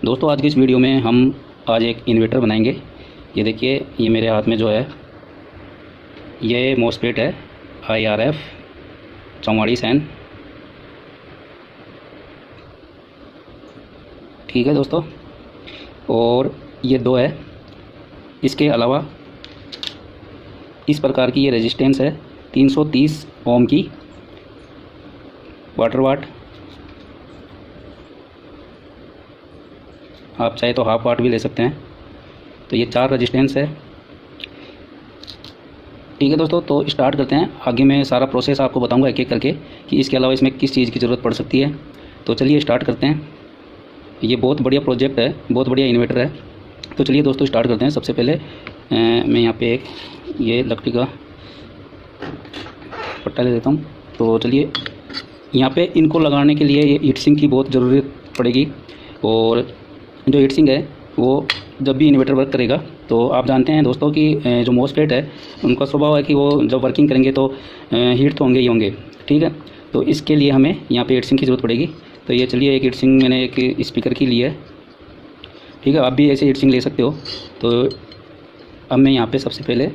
दोस्तों आज की इस वीडियो में हम आज एक इन्वर्टर बनाएंगे। ये देखिए, ये मेरे हाथ में जो है ये मोस्फेट है IRF 44 एन। ठीक है दोस्तों, और ये दो है। इसके अलावा इस प्रकार की ये रेजिस्टेंस है 330 ओम की वाटर वाट। आप चाहे तो हाफ वाट भी ले सकते हैं। तो ये 4 रेजिस्टेंस है। ठीक है दोस्तों, तो स्टार्ट करते हैं। आगे मैं सारा प्रोसेस आपको बताऊंगा एक एक करके कि इसके अलावा इसमें किस चीज़ की ज़रूरत पड़ सकती है। तो चलिए स्टार्ट करते हैं। ये बहुत बढ़िया प्रोजेक्ट है, बहुत बढ़िया इन्वर्टर है। तो चलिए दोस्तों स्टार्ट करते हैं। सबसे पहले मैं यहाँ पे एक ये लकड़ी का पट्टा ले देता हूँ। तो चलिए, यहाँ पे इनको लगाने के लिए ये हीट सिंक की बहुत ज़रूरत पड़ेगी। और जो हीट सिंक है वो जब भी इन्वर्टर वर्क करेगा, तो आप जानते हैं दोस्तों कि जो मोस्फेट है उनका स्वभाव है कि वो जब वर्किंग करेंगे तो हीट तो होंगे ही होंगे। ठीक है, तो इसके लिए हमें यहाँ पे हीट सिंक की ज़रूरत पड़ेगी। तो ये चलिए, एक हीट सिंक मैंने एक स्पीकर की ली है। ठीक है, आप भी ऐसे हीट सिंक ले सकते हो। तो अब मैं यहाँ पे सबसे पहले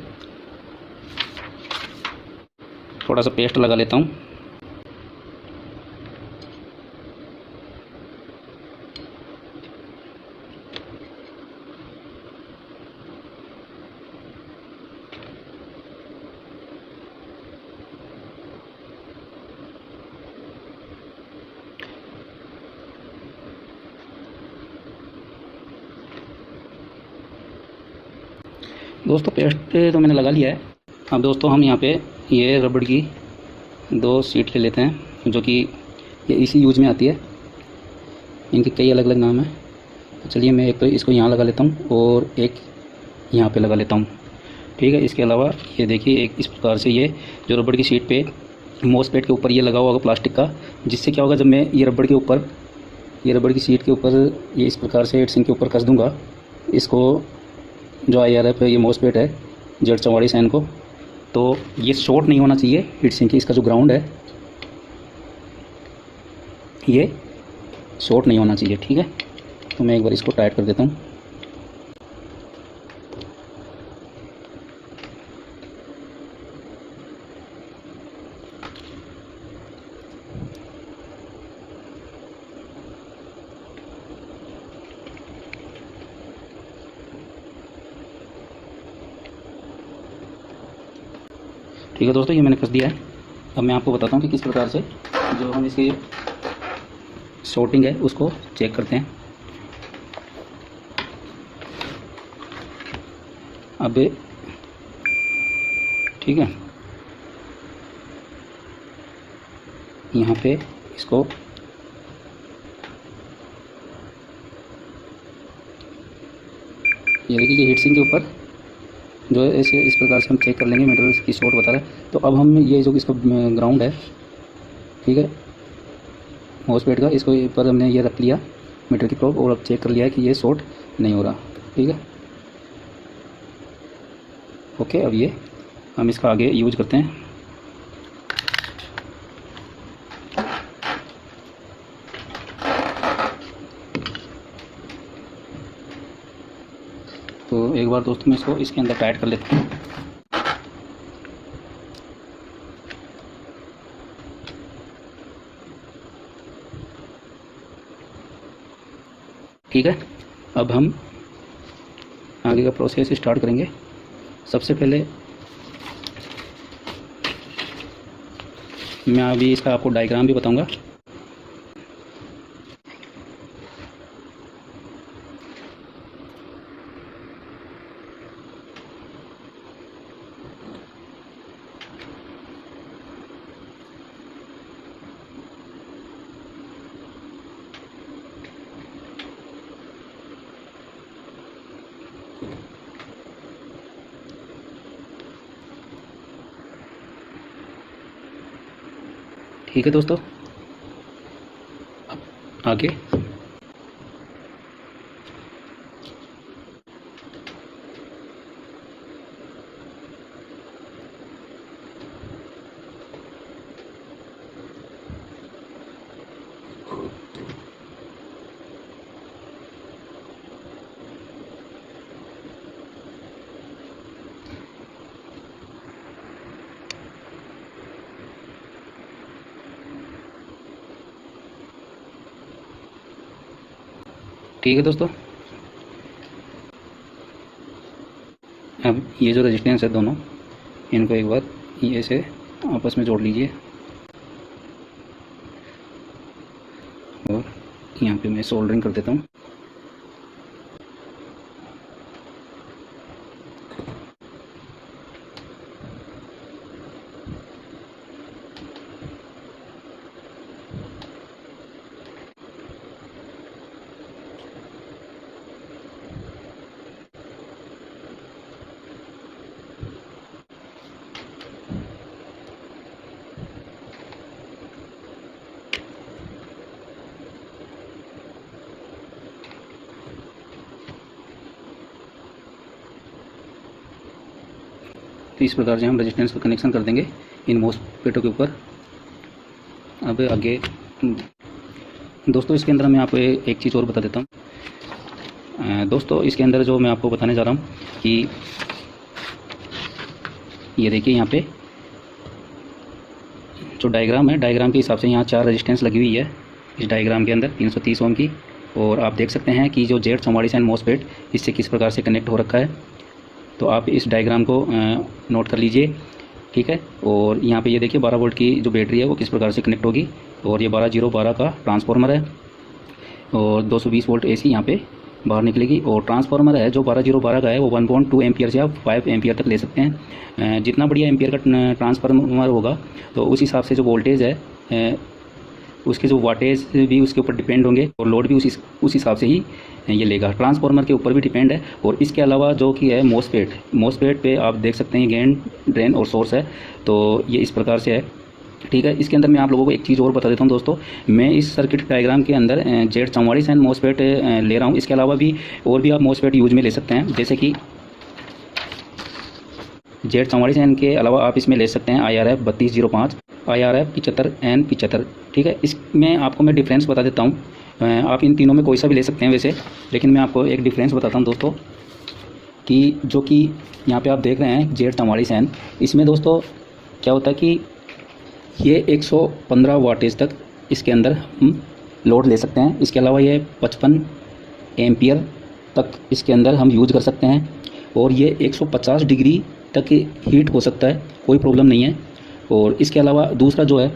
थोड़ा सा पेस्ट लगा लेता हूँ। दोस्तों पेस्ट तो मैंने लगा लिया है। अब दोस्तों हम यहाँ पे ये रबड़ की 2 शीट ले लेते हैं, जो कि ये इसी यूज में आती है। इनके कई अलग अलग नाम है। तो चलिए, मैं एक तो इसको यहाँ लगा लेता हूँ और एक यहाँ पे लगा लेता हूँ। ठीक है, इसके अलावा ये देखिए, एक इस प्रकार से ये जो रबड़ की शीट पे मोस्फेट के ऊपर ये लगा हुआ होगा प्लास्टिक का, जिससे क्या होगा, जब मैं ये रबड़ के ऊपर, ये रबड़ की शीट के ऊपर ये इस प्रकार से हीट सिंक के ऊपर कस दूँगा इसको, जो IRF है ये मोस्फेट है Z44 को, तो ये शॉर्ट नहीं होना चाहिए हीट सिंक की। इसका जो ग्राउंड है ये शॉर्ट नहीं होना चाहिए। ठीक है, तो मैं एक बार इसको टाइट कर देता हूँ। ठीक है दोस्तों, ये मैंने कस दिया है। अब मैं आपको बताता हूँ कि किस प्रकार से जो हम इसकी शॉर्टिंग है उसको चेक करते हैं। अब ठीक है, यहाँ पे इसको ये देखिए, हीट सिंक के ऊपर जो है ऐसे इस प्रकार से हम चेक कर लेंगे। मीटर की शॉर्ट बता रहा है। तो अब हम ये जो इसका ग्राउंड है, ठीक है, मोस्फेट का, इसको ऊपर हमने ये रख लिया मीटर की प्रोब, और अब चेक कर लिया है कि ये शॉर्ट नहीं हो रहा। ठीक है, ओके। अब ये हम इसका आगे यूज करते हैं। तो एक बार दोस्तों मैं इसको इसके अंदर टाइट कर लेता हूँ। ठीक है, अब हम आगे का प्रोसेस स्टार्ट करेंगे। सबसे पहले मैं अभी इसका आपको डायग्राम भी बताऊंगा। ठीक है दोस्तों, अब आगे ठीक है दोस्तों, अब ये जो रेजिस्टेंस है दोनों, इनको एक बार ये से आपस में जोड़ लीजिए और यहाँ पे मैं सोल्डरिंग कर देता हूँ। तो इस प्रकार से हम रेजिस्टेंस का कनेक्शन कर देंगे इन मोस्फेटों के ऊपर। अब आगे दोस्तों इसके अंदर मैं आपको एक चीज़ और बता देता हूँ। दोस्तों इसके अंदर जो मैं आपको बताने जा रहा हूँ कि ये देखिए यहाँ पे जो डायग्राम है, डायग्राम के हिसाब से यहाँ 4 रेजिस्टेंस लगी हुई है इस डायग्राम के अंदर 330 ओम की। और आप देख सकते हैं कि जो Z44 मोस्फेट इससे किस प्रकार से कनेक्ट हो रखा है। तो आप इस डायग्राम को नोट कर लीजिए, ठीक है। और यहाँ पे ये देखिए 12 वोल्ट की जो बैटरी है वो किस प्रकार से कनेक्ट होगी। और ये 12012 का ट्रांसफार्मर है और 220 वोल्ट AC यहाँ पे बाहर निकलेगी। और ट्रांसफार्मर है जो 12012 का है वो 1.2 एम्पियर से आप 5 एम्पियर तक ले सकते हैं। जितना बढ़िया एम्पियर का ट्रांसफार्मर होगा तो उस हिसाब से जो वोल्टेज है उसके जो वाटेज भी उसके ऊपर डिपेंड होंगे और लोड भी उस हिसाब से ही ये लेगा। ट्रांसफार्मर के ऊपर भी डिपेंड है। और इसके अलावा जो कि है मोस्फेट पे आप देख सकते हैं गेन, ड्रेन और सोर्स है। तो ये इस प्रकार से है, ठीक है। इसके अंदर मैं आप लोगों को एक चीज़ और बता देता हूँ दोस्तों, मैं इस सर्किट डायग्राम के अंदर Z44 मोस्फेट ले रहा हूँ। इसके अलावा भी और भी आप मोस्फेट यूज में ले सकते हैं, जैसे कि Z44 के अलावा आप इसमें ले सकते हैं IRF 3205, IRF 75N75, ठीक है। इसमें आपको मैं डिफरेंस बता देता हूँ। आप इन तीनों में कोई सा भी ले सकते हैं वैसे, लेकिन मैं आपको एक डिफरेंस बताता हूँ दोस्तों कि जो कि यहाँ पे आप देख रहे हैं Z44, इसमें दोस्तों क्या होता है कि ये 115 वाटेज तक इसके अंदर हम लोड ले सकते हैं। इसके अलावा ये 55 एम्पियर तक इसके अंदर हम यूज कर सकते हैं। और ये 150 डिग्री तक हीट हो सकता है, कोई प्रॉब्लम नहीं है। और इसके अलावा दूसरा जो है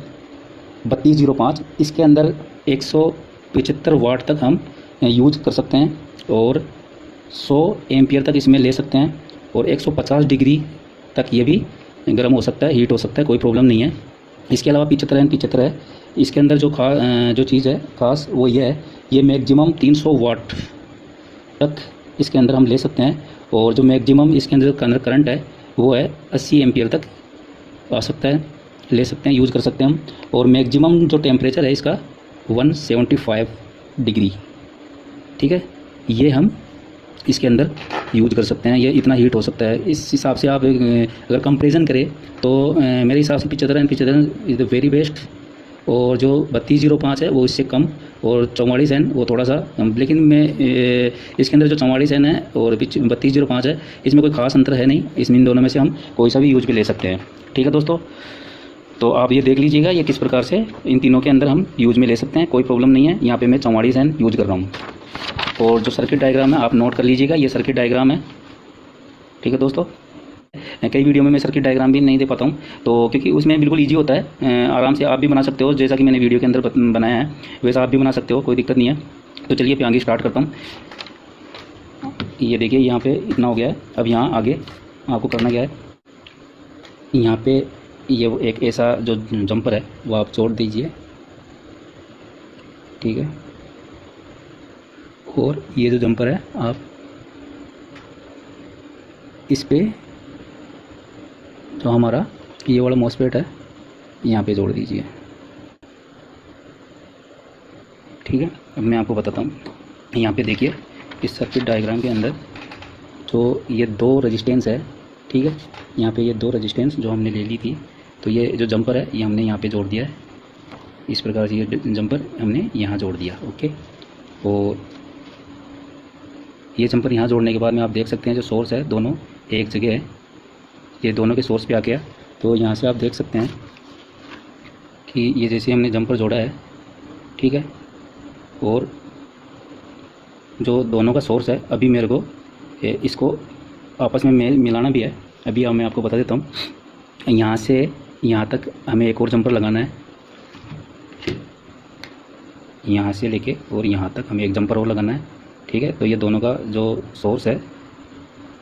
3205, इसके अंदर 175 वाट तक हम यूज कर सकते हैं और 100 एम्पियर तक इसमें ले सकते हैं। और 150 डिग्री तक ये भी गर्म हो सकता है, हीट हो सकता है, कोई प्रॉब्लम नहीं है। इसके अलावा 75N75 है, इसके अंदर जो चीज़ है खास वो ये है, ये मैक्सिमम 300 वाट तक इसके अंदर हम ले सकते हैं। और जो मैक्सिमम इसके अंदर करंट है वो है 80 एम्पियर तक आ सकता है, ले सकते हैं, यूज़ कर सकते हैं हम। और मैक्सिमम जो टेम्परेचर है इसका 175 डिग्री, ठीक है। ये हम इसके अंदर यूज कर सकते हैं, ये इतना हीट हो सकता है। इस हिसाब से आप अगर कंपैरिजन करें तो मेरे हिसाब से 75N is the very best. और जो 3205 है वो इससे कम, और 44N वो थोड़ा सा कम। लेकिन मैं इसके अंदर जो 44N है और 3205 है इसमें कोई ख़ास अंतर है नहीं। इसमें इन दोनों में से हम कोई सा भी यूज भी ले सकते हैं, ठीक है दोस्तों। तो आप ये देख लीजिएगा ये किस प्रकार से इन तीनों के अंदर हम यूज में ले सकते हैं, कोई प्रॉब्लम नहीं है। यहाँ पे मैं 44N यूज कर रहा हूँ। और जो सर्किट डायग्राम है आप नोट कर लीजिएगा, ये सर्किट डायग्राम है, ठीक है दोस्तों। कई वीडियो में मैं सर्किट डायग्राम भी नहीं दे पाता हूँ, तो क्योंकि उसमें बिल्कुल इजी होता है, आराम से आप भी बना सकते हो। जैसा कि मैंने वीडियो के अंदर बनाया है वैसा आप भी बना सकते हो, कोई दिक्कत नहीं है। तो चलिए पे आगे स्टार्ट करता हूँ। ये देखिए यहाँ पे इतना हो गया है। अब यहाँ आगे आपको करना क्या है, यहाँ पे ये एक ऐसा जो जंपर है वो आप जोड़ दीजिए, ठीक है। और ये जो जंपर है आप इस पे जो हमारा ये वाला मॉसफेट है यहाँ पे जोड़ दीजिए, ठीक है। अब मैं आपको बताता हूँ, यहाँ पे देखिए इस सर्किट डायग्राम के अंदर जो ये 2 रेजिस्टेंस है, ठीक है। यहाँ पे ये 2 रेजिस्टेंस जो हमने ले ली थी, तो ये जो जंपर है ये हमने यहाँ पे जोड़ दिया है। इस प्रकार से ये जंपर हमने यहाँ जोड़ दिया, ओके। और ये जंपर यहाँ जोड़ने के बाद में आप देख सकते हैं जो सोर्स है दोनों एक जगह है, ये दोनों के सोर्स पे आ गया। तो यहाँ से आप देख सकते हैं कि ये जैसे हमने जंपर जोड़ा है, ठीक है। और जो दोनों का सोर्स है, अभी मेरे को इसको आपस में मिलाना भी है। अभी मैं आपको बता देता हूँ। यहाँ से यहाँ तक हमें एक और जंपर लगाना है, यहाँ से लेके और यहाँ तक हमें एक जंपर और लगाना है। ठीक है, तो ये दोनों का जो सोर्स है,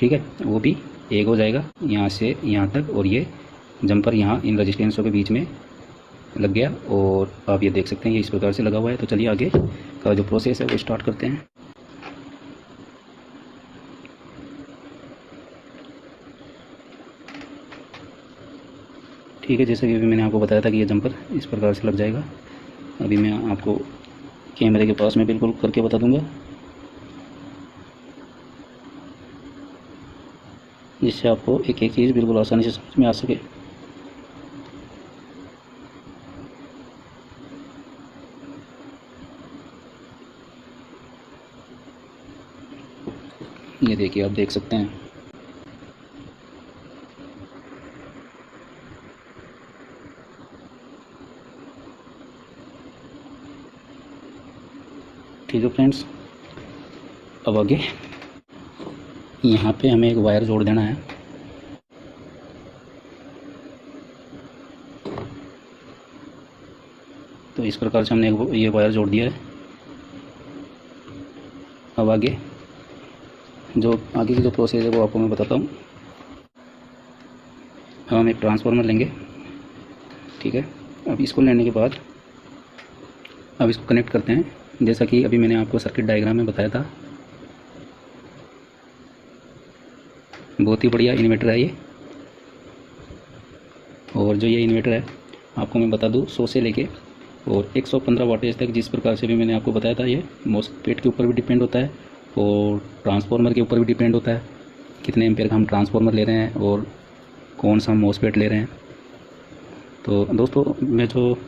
ठीक है, वो भी एक हो जाएगा यहाँ से यहाँ तक, और ये जंपर यहाँ इन रजिस्टेंसों के बीच में लग गया। और आप ये देख सकते हैं ये इस प्रकार से लगा हुआ है। तो चलिए आगे का जो प्रोसेस है वो स्टार्ट करते हैं। ठीक है, जैसे कि अभी मैंने आपको बताया था कि ये जंपर इस प्रकार से लग जाएगा। अभी मैं आपको कैमरे के पास में बिल्कुल करके बता दूंगा, जिससे आपको एक एक चीज़ बिल्कुल आसानी से समझ में आ सके। ये देखिए, आप देख सकते हैं। ठीक है फ्रेंड्स, अब आगे यहाँ पे हमें एक वायर जोड़ देना है। तो इस प्रकार से हमने ये वायर जोड़ दिया है। अब आगे की जो प्रोसेस है वो आपको मैं बताता हूँ। अब हम एक ट्रांसफार्मर लेंगे। ठीक है, अब इसको लेने के बाद अब इसको कनेक्ट करते हैं। जैसा कि अभी मैंने आपको सर्किट डायग्राम में बताया था, बहुत ही बढ़िया इन्वर्टर है ये। और जो ये इन्वर्टर है आपको मैं बता दूं, 100 से लेके और 115 वाटेज तक, जिस प्रकार से भी मैंने आपको बताया था, ये मॉसफेट के ऊपर भी डिपेंड होता है और ट्रांसफार्मर के ऊपर भी डिपेंड होता है, कितने एम्पेयर का हम ट्रांसफार्मर ले रहे हैं और कौन सा हम मॉसफेट ले रहे हैं। तो दोस्तों, मैं जो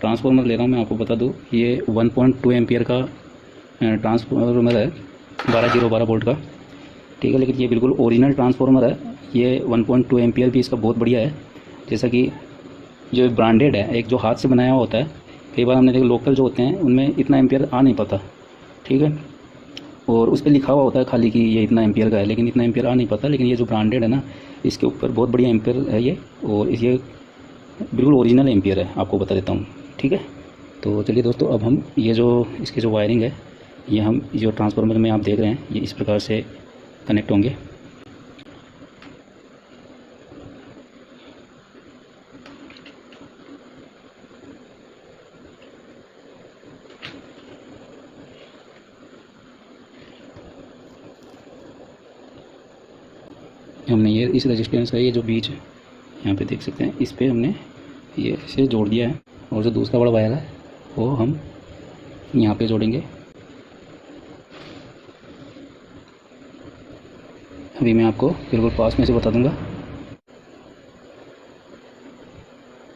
ट्रांसफार्मर ले रहा हूँ मैं आपको बता दूँ, ये 1.2 एम्पियर का ट्रांसफार्मर है, 12 वोल्ट का। ठीक है, लेकिन ये बिल्कुल ओरिजिनल ट्रांसफार्मर है। ये 1.2 एम्पियर भी इसका बहुत बढ़िया है। जैसा कि जो ब्रांडेड है, एक जो हाथ से बनाया हुआ होता है, कई बार हमने देखा लोकल जो होते हैं उनमें इतना एम्पियर आ नहीं पाता। ठीक है, और उस पर लिखा हुआ होता है खाली कि ये इतना एम्पियर का है, लेकिन इतना एम्पियर आ नहीं पाता। लेकिन ये जो ब्रांडेड है ना, इसके ऊपर बहुत बढ़िया एम्पियर है ये, और ये बिल्कुल ओरिजिनल एम्पियर है, आपको बता देता हूँ। ठीक है, तो चलिए दोस्तों, अब हम ये जो इसकी जो वायरिंग है, ये हम जो ट्रांसफार्मर में आप देख रहे हैं, ये इस प्रकार से कनेक्ट होंगे। हमने ये इस रेजिस्टेंस का ये जो बीच है, यहाँ पे देख सकते हैं, इस पे हमने ये इसे जोड़ दिया है। और जो दूसरा बड़ा वायर है वो हम यहाँ पे जोड़ेंगे। अभी मैं आपको बिल्कुल पास में से बता दूंगा।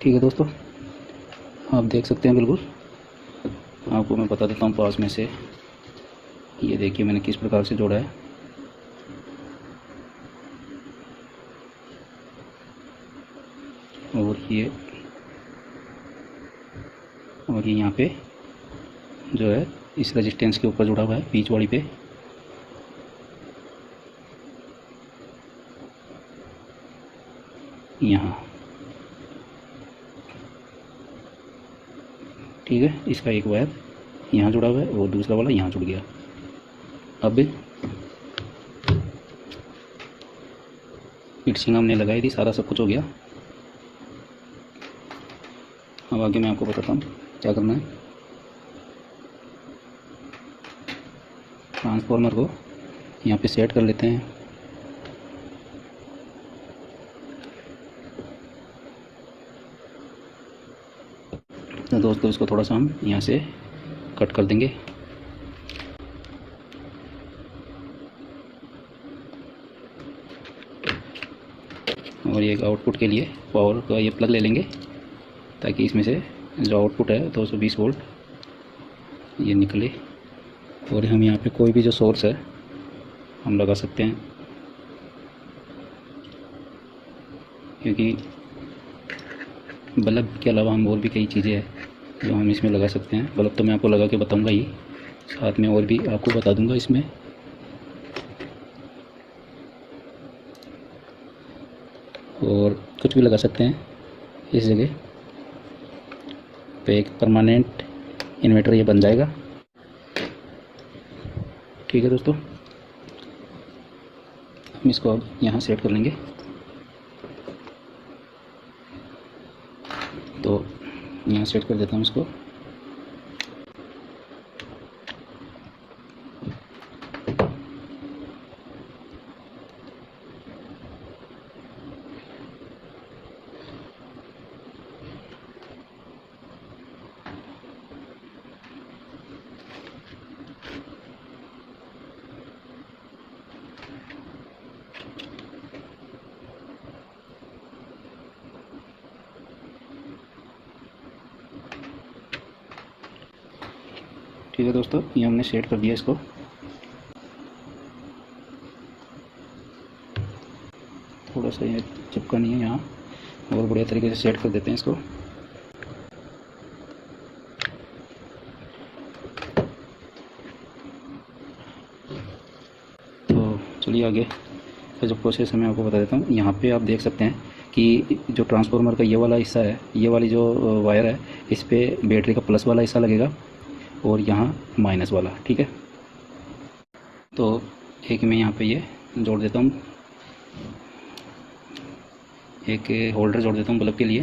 ठीक है दोस्तों, आप देख सकते हैं, बिल्कुल आपको मैं बता देता हूँ पास में से। ये देखिए मैंने किस प्रकार से जोड़ा है। और ये यहाँ पे जो है इस रेजिस्टेंस के ऊपर जुड़ा हुआ है, बीच वाली पे। यहाँ ठीक है, इसका एक वायर यहाँ जुड़ा हुआ है और दूसरा वाला यहाँ जुड़ गया। अब फिटिंग हमने लगाई थी, सारा सब कुछ हो गया। अब आगे मैं आपको बताता हूँ क्या करना है। ट्रांसफार्मर को यहाँ पे सेट कर लेते हैं। तो दोस्तों, इसको थोड़ा सा हम यहाँ से कट कर देंगे। और ये आउटपुट के लिए पावर का ये प्लग ले लेंगे, ताकि इसमें से जो आउटपुट है 220 वोल्ट ये निकले। और हम यहाँ पे कोई भी जो सोर्स है हम लगा सकते हैं, क्योंकि बल्ब के अलावा हम और भी कई चीज़ें हैं जो हम इसमें लगा सकते हैं। बल्ब तो मैं आपको लगा के बताऊंगा ही, साथ में और भी आपको बता दूंगा इसमें। और कुछ भी लगा सकते हैं इस जगह पे, एक परमानेंट इन्वर्टर ये बन जाएगा। ठीक है दोस्तों, हम इसको अब यहाँ सेट कर लेंगे। तो यहाँ सेट कर देता हूँ इसको। ठीक है दोस्तों, ये हमने सेट कर दिया इसको। थोड़ा सा ये चिपका नहीं है यहाँ, और बढ़िया तरीके से सेट कर देते हैं इसको। तो चलिए आगे का जो प्रोसेस है मैं आपको बता देता हूँ। यहाँ पे आप देख सकते हैं कि जो ट्रांसफार्मर का ये वाला हिस्सा है, ये वाली जो वायर है, इस पर बैटरी का प्लस वाला हिस्सा लगेगा और यहाँ माइनस वाला। ठीक है, तो एक मैं यहाँ पे ये जोड़ देता हूँ, एक होल्डर जोड़ देता हूँ बल्ब के लिए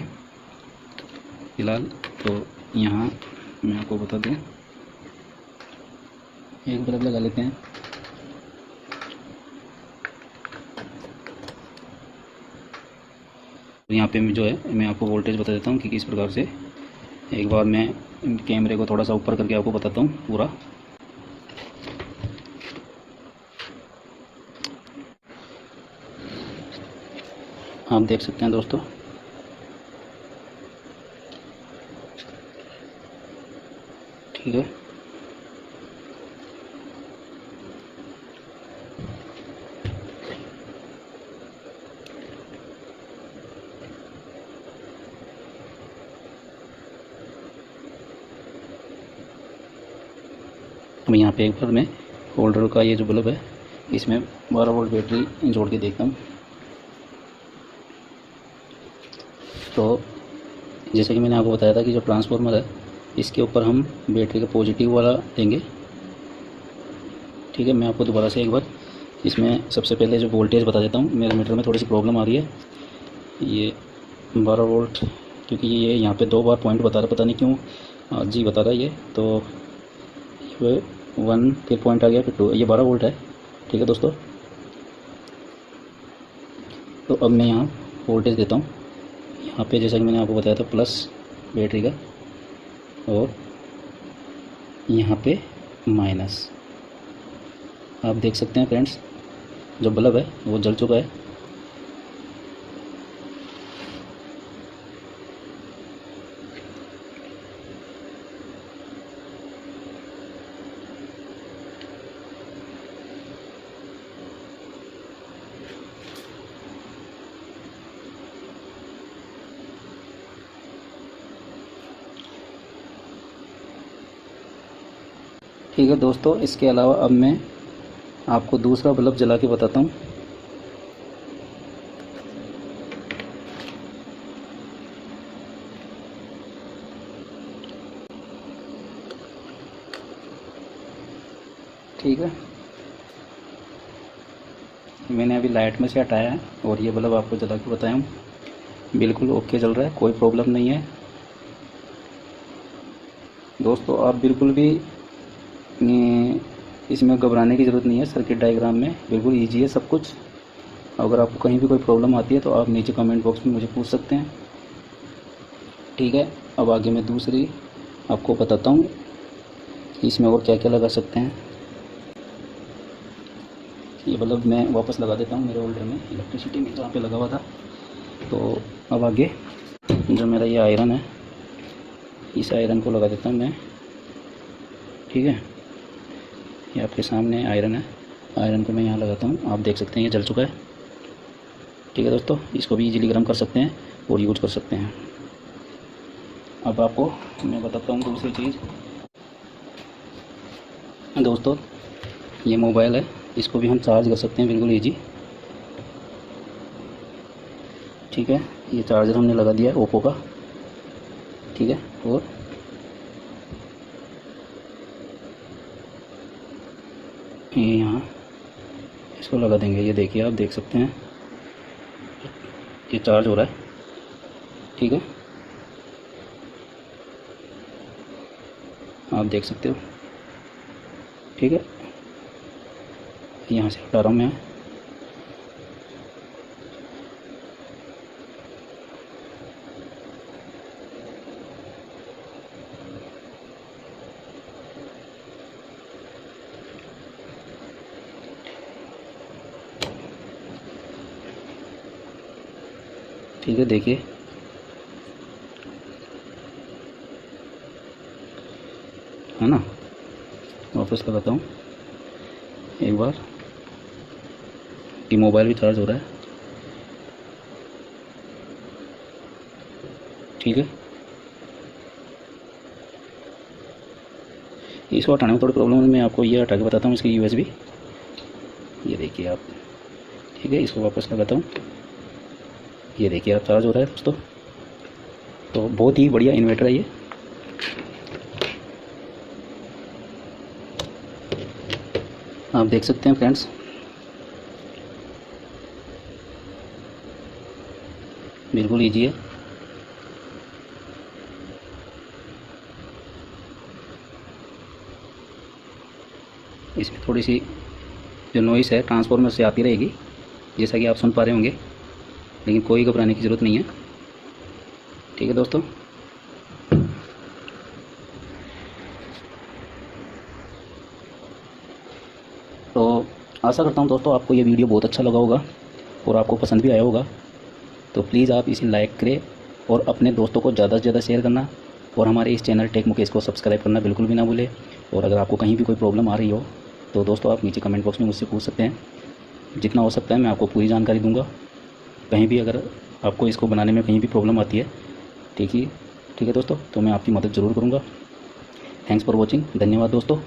फ़िलहाल। तो यहाँ मैं आपको बता दूँ, एक बल्ब लगा लेते हैं। यहाँ पे जो है मैं आपको वोल्टेज बता देता हूँ कि किस प्रकार से। एक बार मैं कैमरे को थोड़ा सा ऊपर करके आपको बताता हूँ पूरा। आप देख सकते हैं दोस्तों, ठीक है। अब यहाँ पे एक बार मैं होल्डर का ये जो बल्ब है, इसमें 12 वोल्ट बैटरी जोड़ के देखता हूँ। तो जैसे कि मैंने आपको बताया था कि जो ट्रांसफार्मर है, इसके ऊपर हम बैटरी का पॉजिटिव वाला देंगे। ठीक है, मैं आपको दोबारा से एक बार इसमें सबसे पहले जो वोल्टेज बता देता हूँ। मेरे मीटर में थोड़ी सी प्रॉब्लम आ रही है, ये 12 वोल्ट, क्योंकि ये यहाँ पे 2 बार पॉइंट बता रहा, पता नहीं क्यों जी बता रहा है ये। तो ये 1 फिर पॉइंट आ गया, फिर 2, ये 12 वोल्ट है। ठीक है दोस्तों, तो अब मैं यहाँ वोल्टेज देता हूँ। यहाँ पे जैसा कि मैंने आपको बताया था प्लस बैटरी का, और यहाँ पे माइनस। आप देख सकते हैं फ्रेंड्स, जो बल्ब है वो जल चुका है। ठीक है दोस्तों, इसके अलावा अब मैं आपको दूसरा बल्ब जला के बताता हूँ। ठीक है, मैंने अभी लाइट में से हटाया है और ये बल्ब आपको जला के बताया हूँ। बिल्कुल ओके चल रहा है, कोई प्रॉब्लम नहीं है दोस्तों। आप बिल्कुल भी इसमें घबराने की ज़रूरत नहीं है। सर्किट डायग्राम में बिल्कुल ईजी है सब कुछ। अगर आपको कहीं भी कोई प्रॉब्लम आती है तो आप नीचे कमेंट बॉक्स में मुझे पूछ सकते हैं। ठीक है, अब आगे मैं दूसरी आपको बताता हूँ कि इसमें और क्या क्या लगा सकते हैं। ये बल्ब मैं वापस लगा देता हूँ मेरे होल्डर में, इलेक्ट्रिसिटी में जहाँ पे लगा हुआ था। तो अब आगे जो मेरा ये आयरन है, इस आयरन को लगा देता हूँ मैं। ठीक है, ये आपके सामने आयरन है, आयरन को मैं यहाँ लगाता हूँ। आप देख सकते हैं ये जल चुका है। ठीक है दोस्तों, इसको भी इजीली गर्म कर सकते हैं और यूज कर सकते हैं। अब आपको मैं बताता हूँ दूसरी चीज़। दोस्तों ये मोबाइल है, इसको भी हम चार्ज कर सकते हैं बिल्कुल ईजी। ठीक है, ये चार्जर हमने लगा दिया है ओप्पो का। ठीक है, और ये यहाँ इसको लगा देंगे। ये देखिए, आप देख सकते हैं ये चार्ज हो रहा है। ठीक है, आप देख सकते हो। ठीक है, यहाँ से हटा रहा हूँ मैं। ठीक है, देखिए है ना, वापस लगाता हूँ एक बार कि मोबाइल भी चार्ज हो रहा है। ठीक है, इसको हटाने में थोड़ी प्रॉब्लम है, मैं आपको ये हटा के बताता हूँ इसकी यूएसबी। ये देखिए आप। ठीक है, इसको वापस लगाता हूँ। ये देखिए आप, चार्ज हो रहा है दोस्तों। तो बहुत ही बढ़िया इन्वर्टर है ये। आप देख सकते हैं फ्रेंड्स, बिल्कुल ईजी है। इसमें थोड़ी सी जो नॉइस है ट्रांसफार्मर से आती रहेगी, जैसा कि आप सुन पा रहे होंगे, लेकिन कोई घबराने की ज़रूरत नहीं है। ठीक है दोस्तों, तो आशा करता हूँ दोस्तों आपको ये वीडियो बहुत अच्छा लगा होगा और आपको पसंद भी आया होगा। तो प्लीज़ आप इसे लाइक करें और अपने दोस्तों को ज़्यादा से ज़्यादा शेयर करना, और हमारे इस चैनल टेक मुकेश को सब्सक्राइब करना बिल्कुल भी ना भूलें। और अगर आपको कहीं भी कोई प्रॉब्लम आ रही हो तो दोस्तों आप नीचे कमेंट बॉक्स में मुझसे पूछ सकते हैं। जितना हो सकता है मैं आपको पूरी जानकारी दूंगा। कहीं भी अगर आपको इसको बनाने में कहीं भी प्रॉब्लम आती है, ठीक है दोस्तों, तो मैं आपकी मदद ज़रूर करूँगा। Thanks for watching. धन्यवाद दोस्तों।